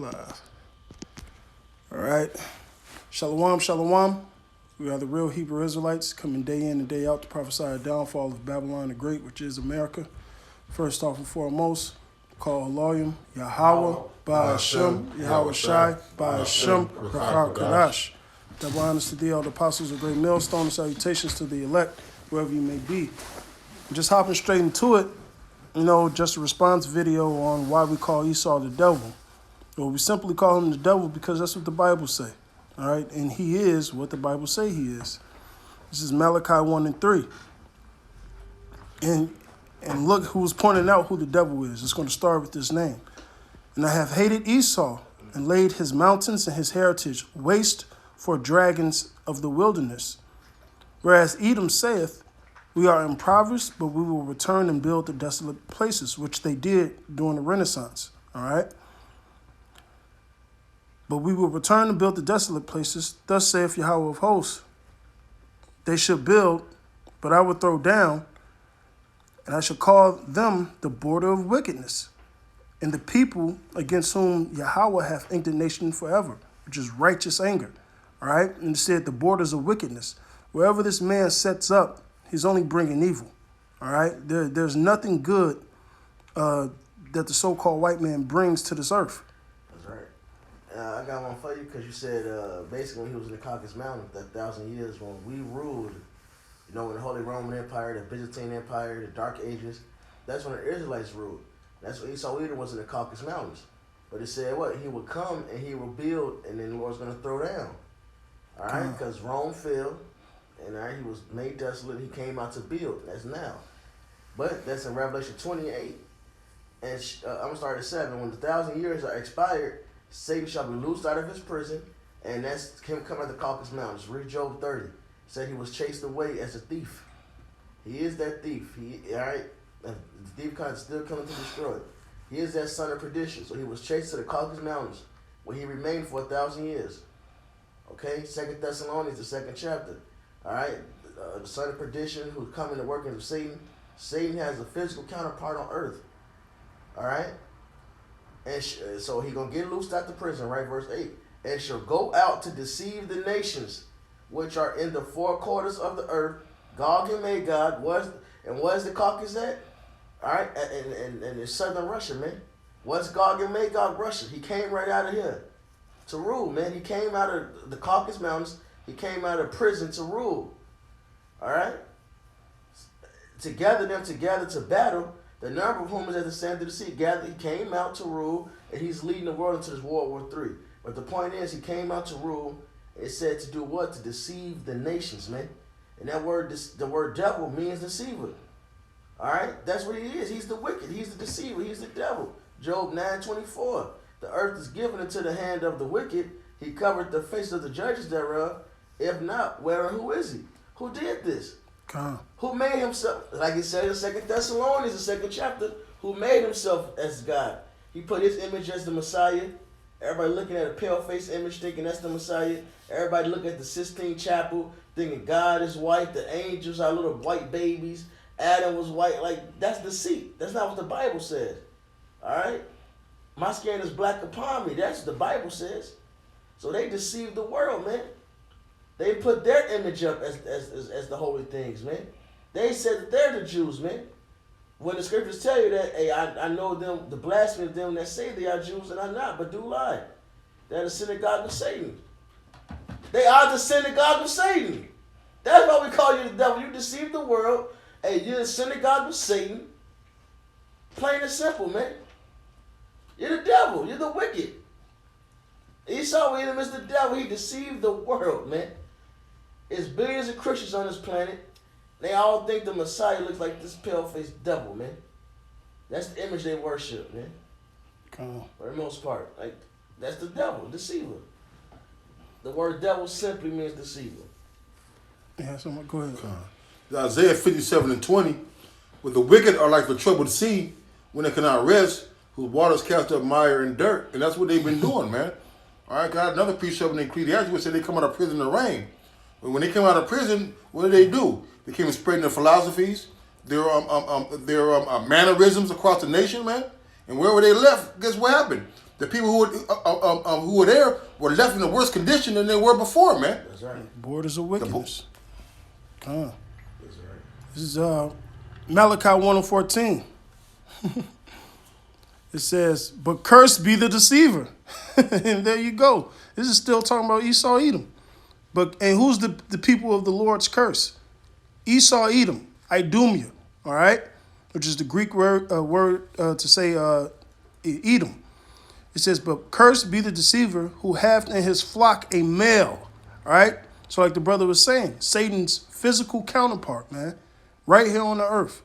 live. All right. Shalom, shalom. We are the real Hebrew Israelites coming day in and day out to prophesy a downfall of Babylon the Great, which is America. First off and foremost, call Elohim, Yahweh, Ba'ashem, Yahweh Shai, Ba'ashem, Rakar Kadash. Double honors to thee, all the apostles of Great Millstone, and salutations to the elect, wherever you may be. Just hopping straight into it, just a response video on why we call Esau the devil. Well, we simply call him the devil because that's what the Bible say. All right, and he is what the Bible say he is. This is Malachi 1 and 3. And look who's pointing out who the devil is. It's going to start with this name. And I have hated Esau and laid his mountains and his heritage waste for dragons of the wilderness. Whereas Edom saith, we are impoverished, but we will return and build the desolate places, which they did during the Renaissance. All right. But we will return and build the desolate places. Thus saith Yahweh of hosts. They should build, but I will throw down, and I shall call them the border of wickedness, and the people against whom Yahweh hath indignation forever, which is righteous anger. All right? And it said the borders of wickedness. Wherever this man sets up, he's only bringing evil. All right? There's nothing good that the so-called white man brings to this earth. That's right. I got one for you because you said basically when he was in the Caucasus Mountains, that 1,000 years when we ruled, in the Holy Roman Empire, the Byzantine Empire, the Dark Ages, that's when the Israelites ruled. That's when Esau Edom was in the Caucasus Mountains. But it said what? He would come and he would build, and then the Lord's going to throw down. All right? Because Rome fell, and he was made desolate. He came out to build. That's now. But that's in Revelation 28. And I'm going to start at 7. When the 1,000 years are expired, Satan shall be loosed out of his prison, and that's him coming out of the Caucasus Mountains. Read Job 30. Said he was chased away as a thief. He is that thief. All right? The thief kind of still coming to destroy. He is that son of perdition. So he was chased to the Caucasus Mountains, where he remained for 1,000 years. Okay? 2 Thessalonians, the 2nd chapter. All right? The son of perdition who's coming to work of Satan. Satan has a physical counterpart on earth. All right? And so he going to get loosed out the prison, right? Verse 8. And shall go out to deceive the nations which are in the four quarters of the earth, Gog and Magog. Where's the Caucasus at? All right? And in southern Russia, man. What's Gog and Magog, Russia? He came right out of here to rule, man. He came out of the Caucasus Mountains. He came out of prison to rule. All right? To gather them together to battle, the number of whom is at the sand of the sea gathered. He came out to rule, and he's leading the world into this World War III. But the point is, he came out to rule. It said to do what? To deceive the nations, man. And that word, the word devil means deceiver. All right? That's what he is. He's the wicked. He's the deceiver. He's the devil. Job 9:24. The earth is given into the hand of the wicked. He covered the face of the judges thereof. If not, where and who is he? Who did this? Who made himself, like it said in 2 Thessalonians, the 2nd chapter, who made himself as God? He put his image as the Messiah. Everybody looking at a pale-faced image thinking that's the Messiah. Everybody looking at the Sistine Chapel thinking God is white. The angels are little white babies. Adam was white. Like, that's deceit. That's not what the Bible says. All right? My skin is black upon me. That's what the Bible says. So they deceived the world, man. They put their image up as the holy things, man. They said that they're the Jews, man. When the scriptures tell you that, hey, I know them, the blasphemy of them that say they are Jews and are not, but do lie. They're the synagogue of Satan. They are the synagogue of Satan. That's why we call you the devil. You deceive the world. Hey, you're the synagogue of Satan. Plain and simple, man. You're the devil. You're the wicked. Esau Edom is the devil. He deceived the world, man. There's billions of Christians on this planet. They all think the Messiah looks like this pale-faced devil, man. That's the image they worship, man. For the most part. Like, that's the devil, deceiver. The word devil simply means deceiver. Yeah, so go ahead. Isaiah 57:20. Where the wicked are like the troubled sea when they cannot rest, whose waters cast up mire and dirt. And that's what they've been doing, man. All right, got another precept in Ecclesiastes which said they come out of prison to reign. But when they came out of prison, what do? They came and spreading their philosophies, their mannerisms across the nation, man. And wherever they left, guess what happened? The people who who were there were left in a worse condition than they were before, man. That's right. Borders of wickedness. Come. That's right. This is Malachi 1:14. It says, "But cursed be the deceiver." And there you go. This is still talking about Esau, Edom. And who's the people of the Lord's curse? Esau, Edom, Idumea, all right? Which is the Greek word to say Edom. It says, "But cursed be the deceiver who hath in his flock a male." All right? So like the brother was saying, Satan's physical counterpart, man, right here on the earth.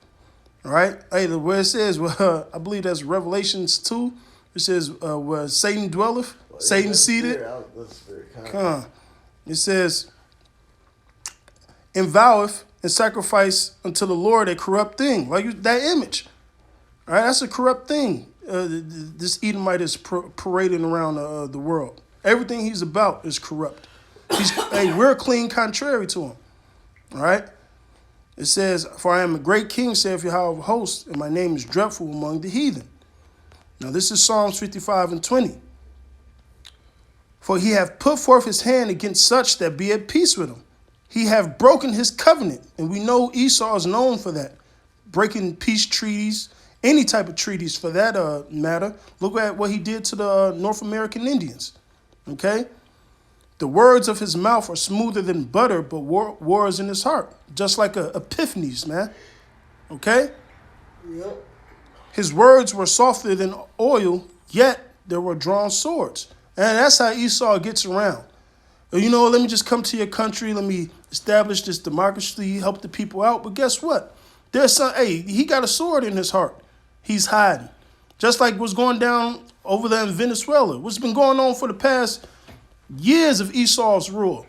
All right? Hey, where it says, I believe that's Revelations 2. It says, where Satan dwelleth, Well, Satan that's seated. spirit. That's spirit. It says, "And voweth and sacrifice unto the Lord a corrupt thing." Like that image. All right, that's a corrupt thing. This Edomite is parading around the world. Everything he's about is corrupt. Hey, we're clean contrary to him. All right? It says, "For I am a great king, saith Yahweh of hosts, and my name is dreadful among the heathen." Now this is Psalms 55:20. "For he hath put forth his hand against such that be at peace with him. He hath broken his covenant." And we know Esau is known for that. Breaking peace treaties, any type of treaties for that matter. Look at what he did to the North American Indians. Okay? "The words of his mouth are smoother than butter, but war is in his heart." Just like Epiphanes, man. Okay? Yep. "His words were softer than oil, yet there were drawn swords." And that's how Esau gets around. You know, let me just come to your country. Let me establish this democracy, help the people out. But guess what? He got a sword in his heart. He's hiding. Just like what's going down over there in Venezuela. What's been going on for the past years of Esau's rule.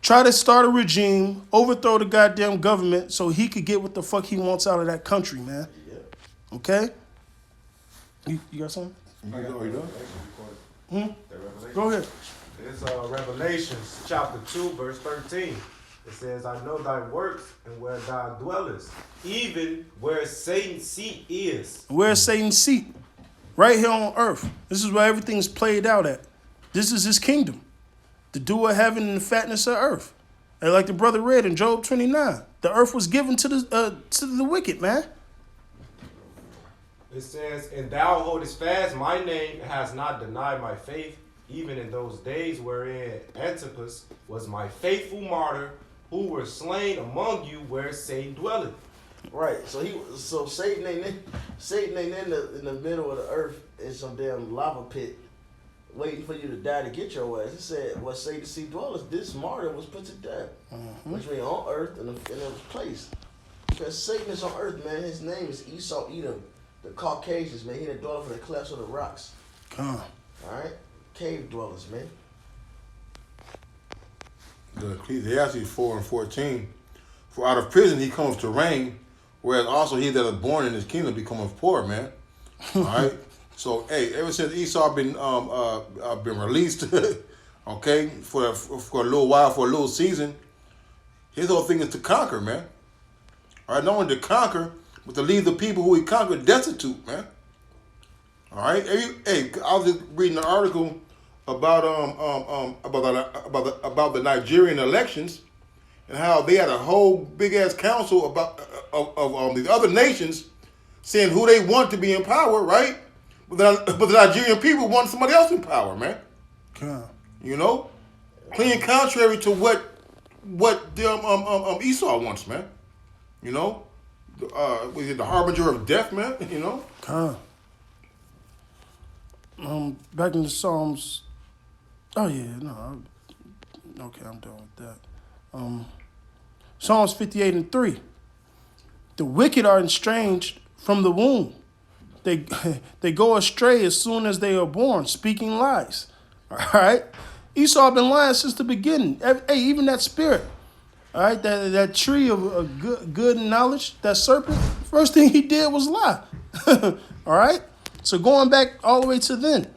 Try to start a regime, overthrow the goddamn government so he could get what the fuck he wants out of that country, man. Yeah. Okay? You got something? Are you done? Go ahead. It's Revelations chapter 2, verse 13. It says, "I know thy works and where thou dwellest, even where Satan's seat is." Where's Satan's seat? Right here on earth. This is where everything's played out at. This is his kingdom. The dew of heaven and the fatness of earth. And like the brother read in Job 29, the earth was given to the wicked, man. It says, "And thou holdest fast my name and hast not denied my faith, even in those days wherein Antipas was my faithful martyr, who were slain among you where Satan dwelleth." Right. So Satan ain't in the middle of the earth in some damn lava pit, waiting for you to die to get your ass. It said, "What Satan see dwellers, this martyr was put to death," which means on earth in a place. Because Satan is on earth, man. His name is Esau, Edom, the Caucasians, man. He the dweller for the clefts of the rocks. Come. All right, cave dwellers, man. The Ecclesiastes 4:14. "For out of prison he comes to reign, whereas also he that is born in his kingdom becometh poor," man. All right. So hey, ever since Esau been released, okay, for a little while, for a little season, his whole thing is to conquer, man. All right, not only to conquer, but to leave the people who he conquered destitute, man. All right. Hey, I was just reading an article about the Nigerian elections and how they had a whole big ass council of these other nations saying who they want to be in power, right? But the Nigerian people want somebody else in power, man. Come. You know, clean contrary to what Esau wants, man. You know, was it the harbinger of death, man? You know. Come. Back in the Psalms. Oh yeah, no. Okay, I'm done with that. Psalms 58:3. "The wicked are estranged from the womb. They go astray as soon as they are born, speaking lies." All right? Esau been lying since the beginning. Hey, even that spirit. All right? That tree of good knowledge, that serpent, first thing he did was lie. All right? So going back all the way to then.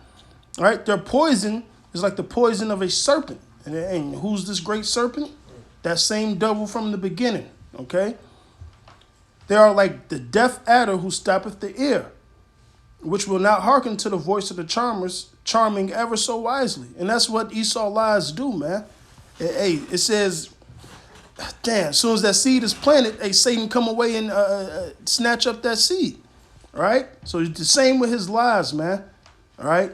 All right? Their poison is like the poison of a serpent. And who's this great serpent? That same devil from the beginning. Okay? They are like the deaf adder who stoppeth the ear. which will not hearken to the voice of the charmers, charming ever so wisely. And that's what Esau lies do, man. Hey, it says, damn, as soon as that seed is planted, hey, Satan come away and snatch up that seed. All right? So it's the same with his lies, man. All right?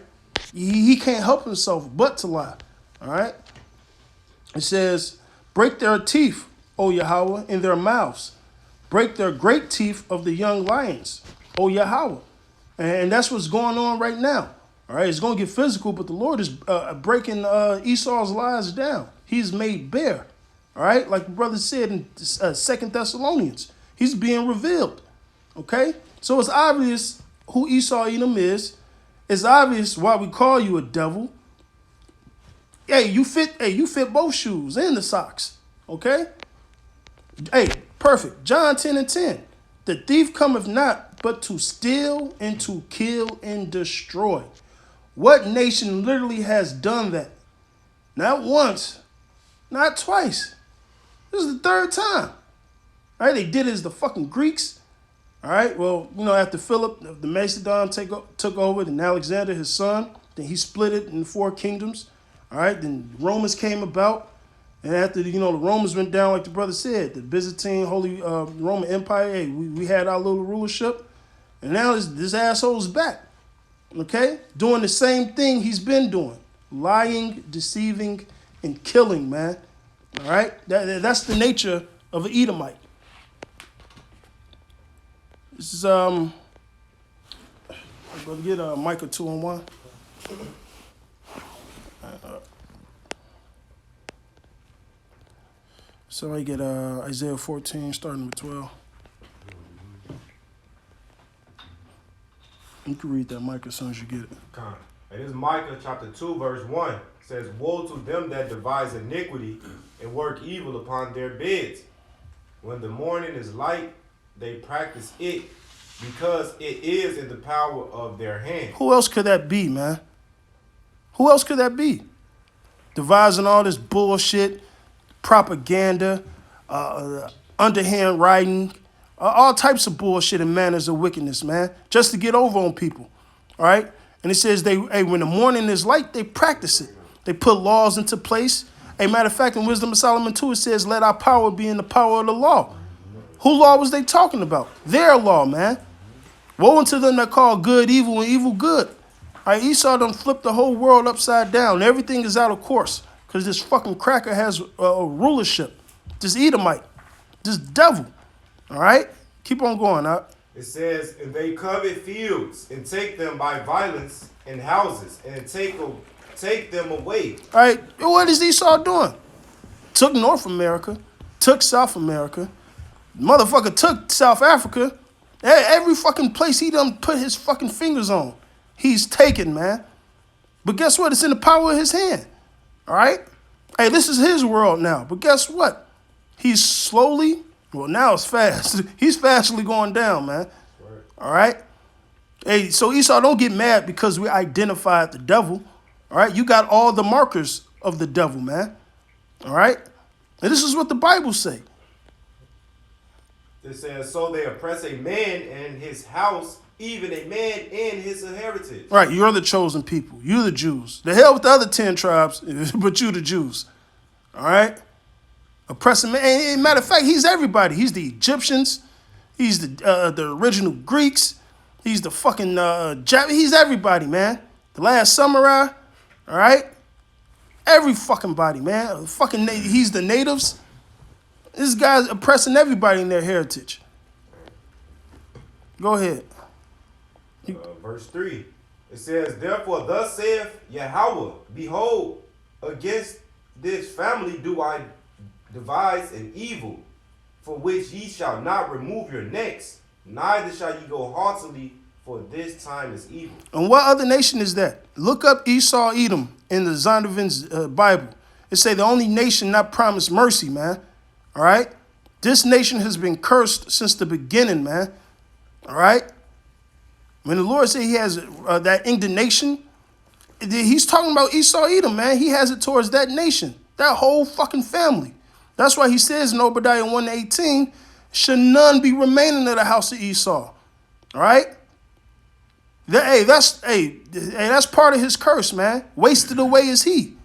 He can't help himself but to lie. All right? It says, break their teeth, O Yahweh, in their mouths. Break their great teeth of the young lions, O Yahweh. And that's what's going on right now. All right? It's going to get physical, but the Lord is breaking Esau's lies down. He's made bare. All right? Like the brother said in 2 Thessalonians. He's being revealed. Okay? So it's obvious who Esau Edom is. It's obvious why we call you a devil. Hey, you fit both shoes and the socks. Okay? Hey, perfect. John 10:10. The thief cometh not but to steal and to kill and destroy. What nation literally has done that? Not once, not twice. This is the third time. All right, they did it as the fucking Greeks. All right, well, after Philip, the Macedon took over, then Alexander, his son, then he split it in 4 kingdoms. All right, then the Romans came about. And after, the Romans went down, like the brother said, the Byzantine Holy Roman Empire, hey, we had our little rulership. And now this asshole's back, okay? Doing the same thing he's been doing. Lying, deceiving, and killing, man. All right? That's the nature of an Edomite. This is, I'm going to get Micah 2:1. So I get Isaiah 14, starting with 12. You can read that, Micah, as soon as you get it. It is Micah chapter 2, verse 1. It says, woe to them that devise iniquity and work evil upon their beds. When the morning is light, they practice it, because it is in the power of their hand. Who else could that be, man? Who else could that be? Devising all this bullshit, propaganda, underhand writing, all types of bullshit and manners of wickedness, man, just to get over on people. All right? And it says when the morning is light, they practice it. They put laws into place. A matter of fact, in Wisdom of Solomon 2, it says, let our power be in the power of the law. Who law was they talking about? Their law, man. Woe unto them that call good evil and evil good. All right, Esau done flipped the whole world upside down. Everything is out of course because this fucking cracker has a rulership. This Edomite. This devil. All right? Keep on going, huh? It says, and they covet fields and take them by violence, and houses, and take them away. All right, what is Esau doing? Took North America, took South America, motherfucker took South Africa. Every fucking place he done put his fucking fingers on, he's taken, man. But guess what? It's in the power of his hand. All right? Hey, this is his world now. But guess what? He's slowly, well, now it's fast. He's fastly going down, man. All right? Hey, so Esau, don't get mad because we identified the devil. All right? You got all the markers of the devil, man. All right? And this is what the Bible say. It says, so they oppress a man and his house, even a man and his heritage. Right, you're the chosen people. You're the Jews. The hell with the other 10 tribes, but you the Jews. All right? Oppressing man. And matter of fact, he's everybody. He's the Egyptians. He's the original Greeks. He's the fucking he's everybody, man. The last samurai. All right? Every fucking body, man. He's the natives. This guy's oppressing everybody in their heritage. Go ahead. Verse 3. It says, therefore thus saith Yahweh, behold, against this family do I devise an evil, for which ye shall not remove your necks, neither shall ye go haughtily, for this time is evil. And what other nation is that? Look up Esau Edom in the Zondervan's Bible. It say the only nation not promised mercy, man. All right? This nation has been cursed since the beginning, man. All right? When the Lord said he has that indignation, he's talking about Esau Edom, man. He has it towards that nation, that whole fucking family. That's why he says in Obadiah 1:18, should none be remaining of the house of Esau. All right? That's part of his curse, man. Wasted away is he.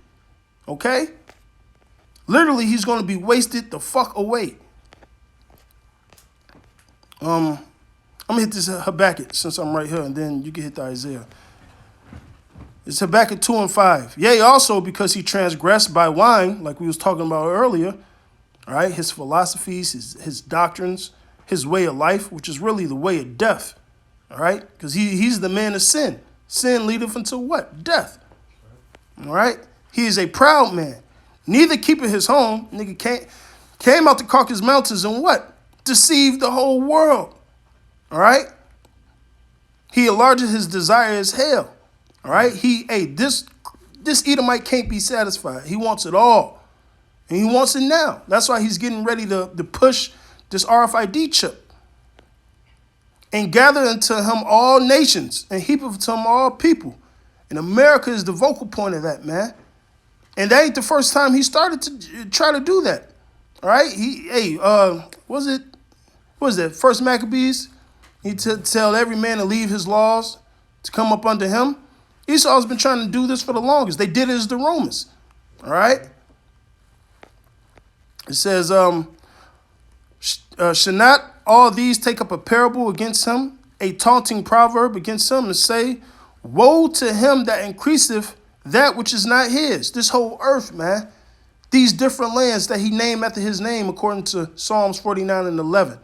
Okay? Literally, he's gonna be wasted the fuck away. I'm gonna hit this Habakkuk since I'm right here, and then you can hit the Isaiah. It's Habakkuk 2 and 5. Yea, also because he transgressed by wine, like we was talking about earlier, all right, his philosophies, his doctrines, his way of life, which is really the way of death, all right? Because he's the man of sin. Sin leadeth unto what? Death, all right? He is a proud man. Neither keepeth his home. Nigga came out the Caucasus Mountains and what? Deceived the whole world, all right? He enlarges his desire as hell, all right? This Edomite can't be satisfied. He wants it all. And he wants it now. That's why he's getting ready to push this RFID chip. And gather unto him all nations and heap unto him all people. And America is the vocal point of that, man. And that ain't the first time he started to try to do that. All right? Was that First Maccabees? He tell every man to leave his laws to come up under him. Esau's been trying to do this for the longest. They did it as the Romans. All right? It says, should not all these take up a parable against him, a taunting proverb against him, and say, woe to him that increaseth that which is not his. This whole earth, man. These different lands that he named after his name, according to Psalms 49 and 11.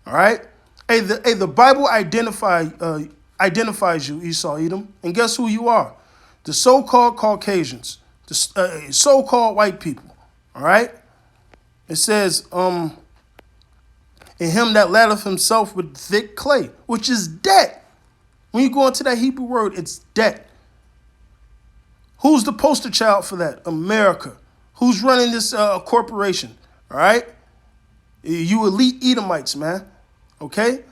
All right? The Bible identifies you, Esau, Edom. And guess who you are? The so-called Caucasians. The so-called white people. All right? It says, in him that latheth himself with thick clay, which is debt. When you go into that Hebrew word, it's debt. Who's the poster child for that? America. Who's running this corporation? All right? You elite Edomites, man. Okay?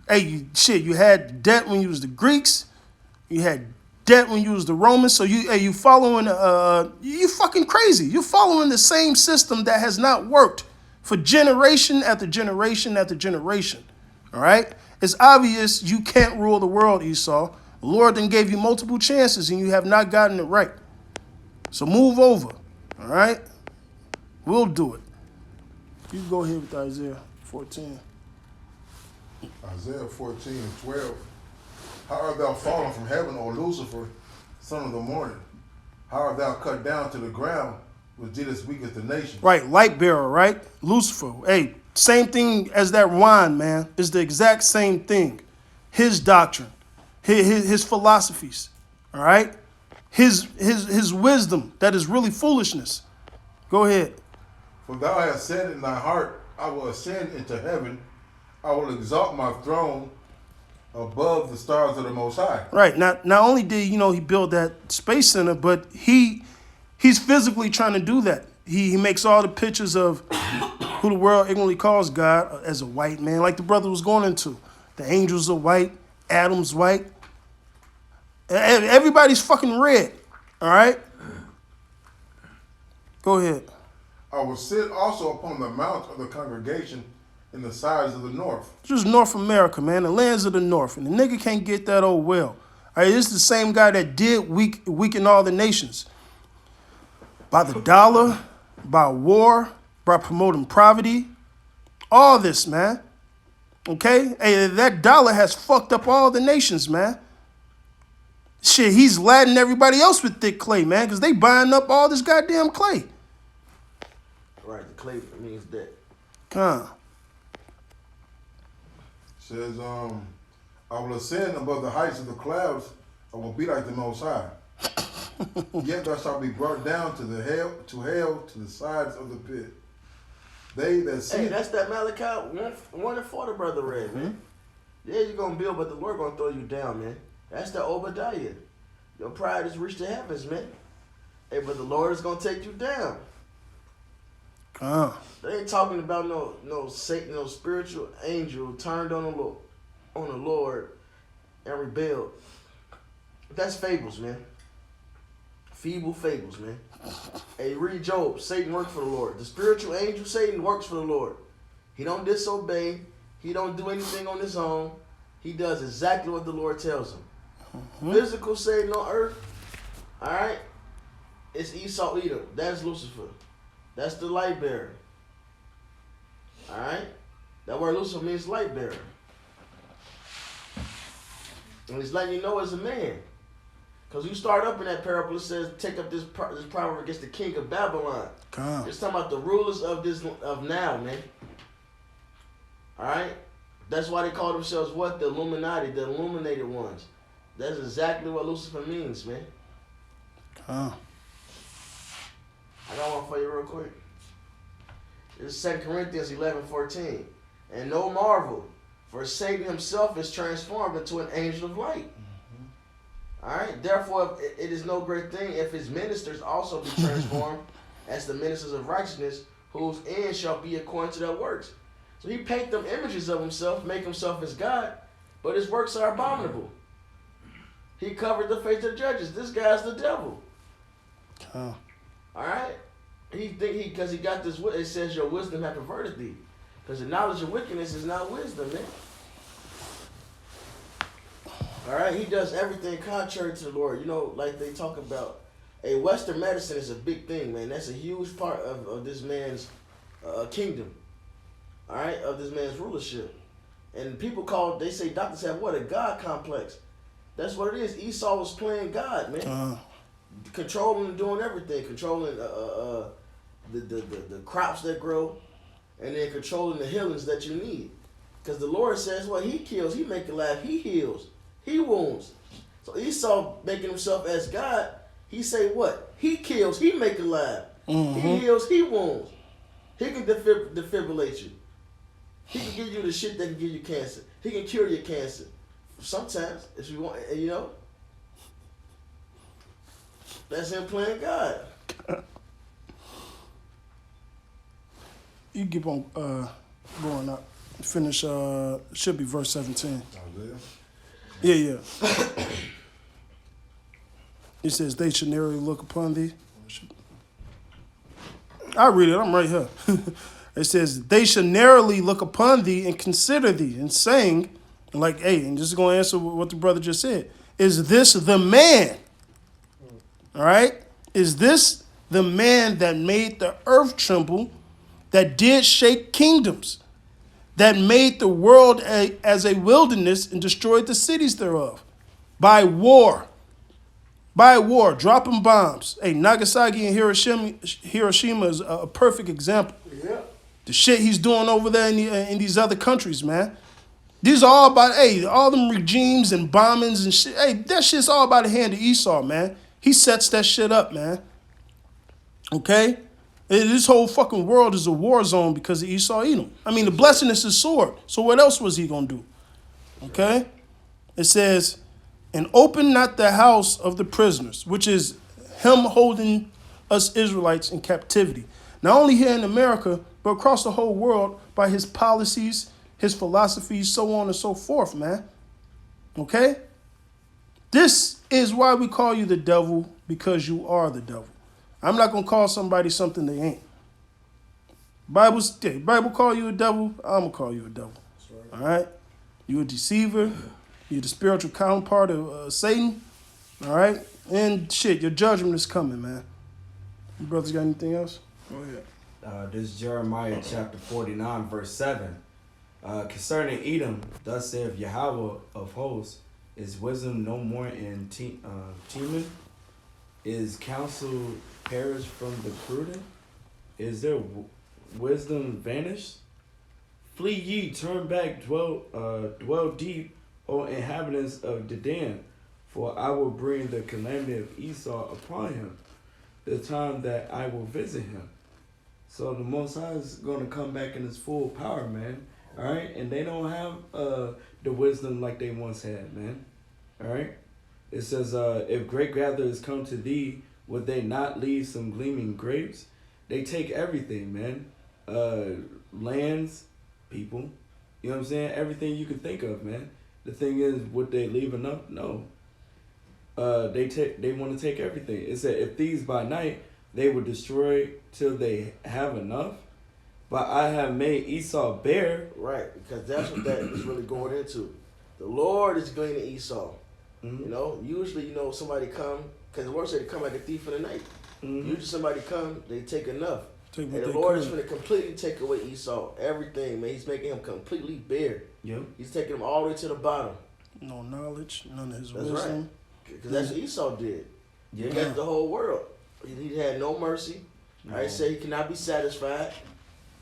You had debt when you was the Greeks. You had debt when you was the Romans. So you following, you fucking crazy. You're following the same system that has not worked for generation after generation after generation. All right? It's obvious you can't rule the world, Esau. The Lord then gave you multiple chances and you have not gotten it right. So move over. All right? We'll do it. You can go ahead with Isaiah 14. Isaiah 14 and 12. How art thou fallen from heaven, O Lucifer, son of the morning? How art thou cut down to the ground, which didst weaken the nation? Right, light bearer, right? Lucifer. Hey, same thing as that wine, man. It's the exact same thing. His doctrine, his philosophies, all right? His wisdom that is really foolishness. Go ahead. For thou hast said in thy heart, I will ascend into heaven. I will exalt my throne above the stars of the Most High. Right. Not only did he build that space center, but he's physically trying to do that. He makes all the pictures of who the world ignorantly calls God as a white man, like the brother was going into. The angels are white, Adam's white. Everybody's fucking red. All right? Go ahead. I will sit also upon the mount of the congregation in the sides of the north. This is North America, man, the lands of the north. And the nigga can't get that old well. All right, this is the same guy that did weaken all the nations. By the dollar, by war, by promoting poverty. All this, man. Okay? Hey, that dollar has fucked up all the nations, man. Shit, he's ladding everybody else with thick clay, man, because they buying up all this goddamn clay. Right, the clay means that. Says, I will ascend above the heights of the clouds. I will be like the Most High. Yet thou shalt be brought down to hell, to the sides of the pit. They that see. Hey, that's that Malachi 1:4 the brother read, man. Yeah, you're gonna build, but the Lord gonna throw you down, man. That's the Obadiah. Your pride has reached the heavens, man. Hey, but the Lord is gonna take you down. They ain't talking about no Satan, no spiritual angel turned on the Lord and rebelled. That's fables, man. Feeble fables, man. Hey, read Job. Satan worked for the Lord. The spiritual angel Satan works for the Lord. He don't disobey. He don't do anything on his own. he does exactly what the Lord tells him. Physical Satan on earth, all right, it's Esau Edom. That's Lucifer. That's the light bearer. All right, that word Lucifer means light bearer, and he's letting you know as a man. Because you start up in that parable, it says, take up this proverb against the king of Babylon. Come. It's talking about the rulers of now, man. All right? That's why they call themselves what? The Illuminati, the illuminated ones. That's exactly what Lucifer means, man. Come. I got one for you real quick. It's 2 Corinthians 11:14. And no marvel, for Satan himself is transformed into an angel of light. All right. Therefore, it is no great thing if his ministers also be transformed as the ministers of righteousness, whose end shall be according to their works. So he paint them images of himself, make himself as God, but his works are abominable. He covered the face of judges. This guy's the devil. Come. All right. Because he got this. It says your wisdom hath perverted thee. Because the knowledge of wickedness is not wisdom, man. All right, he does everything contrary to the Lord. You know, like they talk about, Western medicine is a big thing, man. That's a huge part of this man's kingdom. All right, of this man's rulership. And people they say doctors have what? A God complex. That's what it is. Esau was playing God, man. Controlling and doing everything. Controlling the crops that grow, and then controlling the healings that you need. Because the Lord says, what? He kills, he makes alive, he heals. He wounds. So Esau making himself as God, he say what? He kills, he make alive. He heals, he wounds. He can defibrillate you. He can give you the shit that can give you cancer. He can cure your cancer. Sometimes, if you want, you know. That's him playing God. You keep on going up. Finish, should be verse 17. Yeah. It says, they should narrowly look upon thee. I read it, I'm right here. It says, they should narrowly look upon thee and consider thee, and saying, like, hey, and just going to answer what the brother just said. Is this the man? All right? Is this the man that made the earth tremble, that did shake kingdoms, that made the world as a wilderness and destroyed the cities thereof? By war, dropping bombs. Hey, Nagasaki and Hiroshima is a perfect example. Yeah. The shit he's doing over there in these other countries, man. These are all about, all them regimes and bombings and shit. Hey, that shit's all by the hand of Esau, man. He sets that shit up, man. Okay? This whole fucking world is a war zone because of Esau Edom. I mean, the blessing is his sword. So what else was he going to do? Okay? It says, and open not the house of the prisoners, which is him holding us Israelites in captivity. Not only here in America, but across the whole world by his policies, his philosophies, so on and so forth, man. Okay? This is why we call you the devil, because you are the devil. I'm not going to call somebody something they ain't. Bible call you a devil, I'm going to call you a devil. Right. All right? You a deceiver. You're the spiritual counterpart of Satan. All right? And shit, your judgment is coming, man. You brothers got anything else? Go ahead. This is Jeremiah chapter 49, verse 7. Concerning Edom, thus saith Yahweh of hosts, is wisdom no more in Teman? Is counsel perished from the prudent? Is their wisdom vanished? Flee ye, turn back, dwell deep, O inhabitants of Dedan, for I will bring the calamity of Esau upon him, the time that I will visit him. So the Most High is going to come back in his full power, man. All right? And they don't have the wisdom like they once had, man. All right? It says, if grape gatherers come to thee, would they not leave some gleaming grapes? They take everything, man. Lands, people. You know what I'm saying? Everything you can think of, man. The thing is, would they leave enough? No. They want to take everything. It said, if thieves by night, they will destroy till they have enough. But I have made Esau bare. Right, because that's what that is really going into. The Lord is gleaning Esau. Mhm. You know, usually, you know, somebody come, because the word said they come like a thief in the night. Mhm. Usually somebody come, they take enough. Take And what the they Lord is could. going to completely take away Esau. Everything, man. He's making him completely bare. Yep. He's taking him all the way to the bottom. No knowledge, none of his That's wisdom. Because that's what Esau did. He Yeah. got the whole world. He had no mercy. No. I said he cannot be satisfied.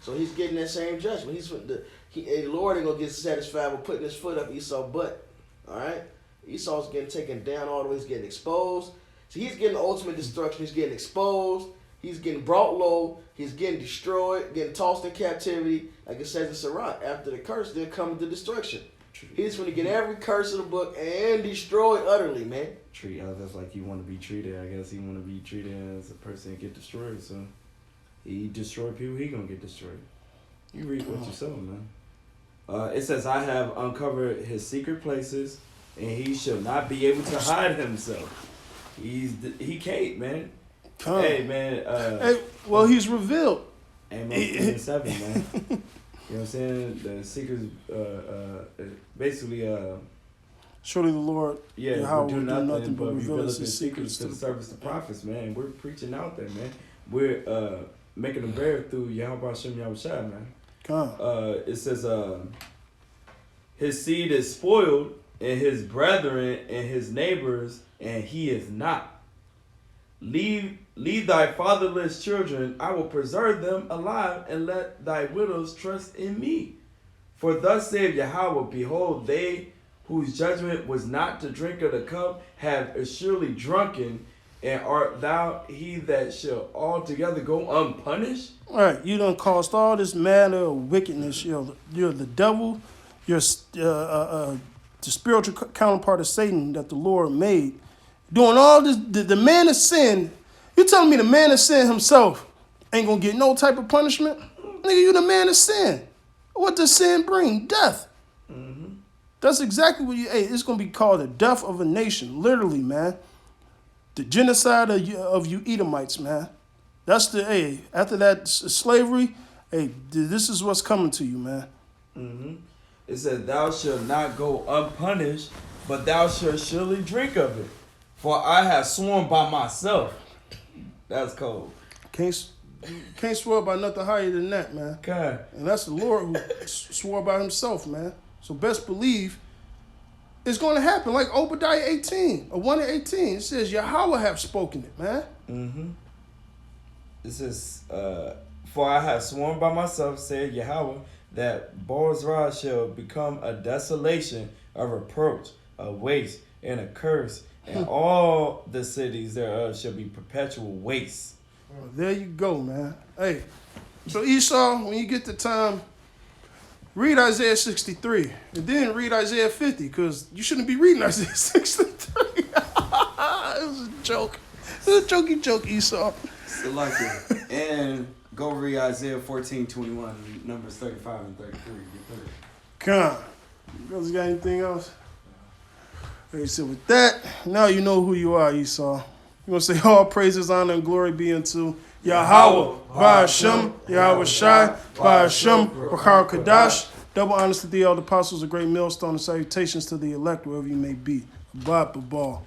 So he's getting that same judgment. The Lord ain't gonna get satisfied with putting his foot up Esau's butt. Alright? Esau's getting taken down all the way, he's getting exposed. So he's getting the ultimate destruction. He's getting exposed. He's getting brought low. He's getting destroyed, getting tossed in captivity. Like it says in Sirach, after the curse, then comes the destruction. He's going to get every curse of the book and destroyed utterly, man. Treat others like you want to be treated. I guess he want to be treated as a person and get destroyed. So he destroy people, he gonna get destroyed. You read what you sow, man. It says, "I have uncovered his secret places, and he shall not be able to hide himself." He can't, man. Come. Hey, man. Hey, well, he's revealed. Amos 3:7, man. You know what I'm saying? The secrets, basically, Surely the Lord, yeah, Yahweh we do nothing but reveal reveal his his secrets to the service of the prophets, man. We're preaching out there, man. We're making them bear through Yahweh Hashem Yahushua, man. come. It says, his seed is spoiled, and his brethren and his neighbors, and he is not. Leave thy fatherless children, I will preserve them alive, and let thy widows trust in me. For thus saith Yahweh, behold, they whose judgment was not to drink of the cup have assuredly drunken, and art thou he that shall altogether go unpunished? All right, you done caused all this manner of wickedness. You're the devil. You're the spiritual counterpart of Satan that the Lord made. Doing all this, the man of sin. You telling me the man of sin himself ain't gonna get no type of punishment? Nigga, you the man of sin. What does sin bring? Death. That's exactly what you. Hey, it's gonna be called the death of a nation, literally, man. The genocide of you Edomites, man. That's the after that slavery, this is what's coming to you, man. It said, thou shalt not go unpunished, but thou shalt surely drink of it. For I have sworn by myself. That's cold. Can't swear by nothing higher than that, man. God. And that's the Lord who swore by himself, man. So best believe it's going to happen. Like Obadiah 18, or 1:18, it says, Yahweh have spoken it, man. It says, for I have sworn by myself, said Yahweh, that Bozrah shall become a desolation, a reproach, a waste, and a curse, and all the cities thereof shall be perpetual waste. Well, there you go, man. Hey, so Esau, when you get the time, read Isaiah 63, and then read Isaiah 50, because you shouldn't be reading Isaiah 63. It was a joke. It was a jokey joke, Esau. So like it. And go read Isaiah 14:21, Numbers 35 and 33. Come on. You guys got anything else? Okay, so with that, now you know who you are, Esau. You're going to say all praises, honor, and glory be unto Yahweh, Ba'ashem, Yahweh Shai, Ba'ashem, Rakar Kadash. Double honors to thee, all the apostles, a great millstone, and salutations to the elect, wherever you may be. Bye, ball.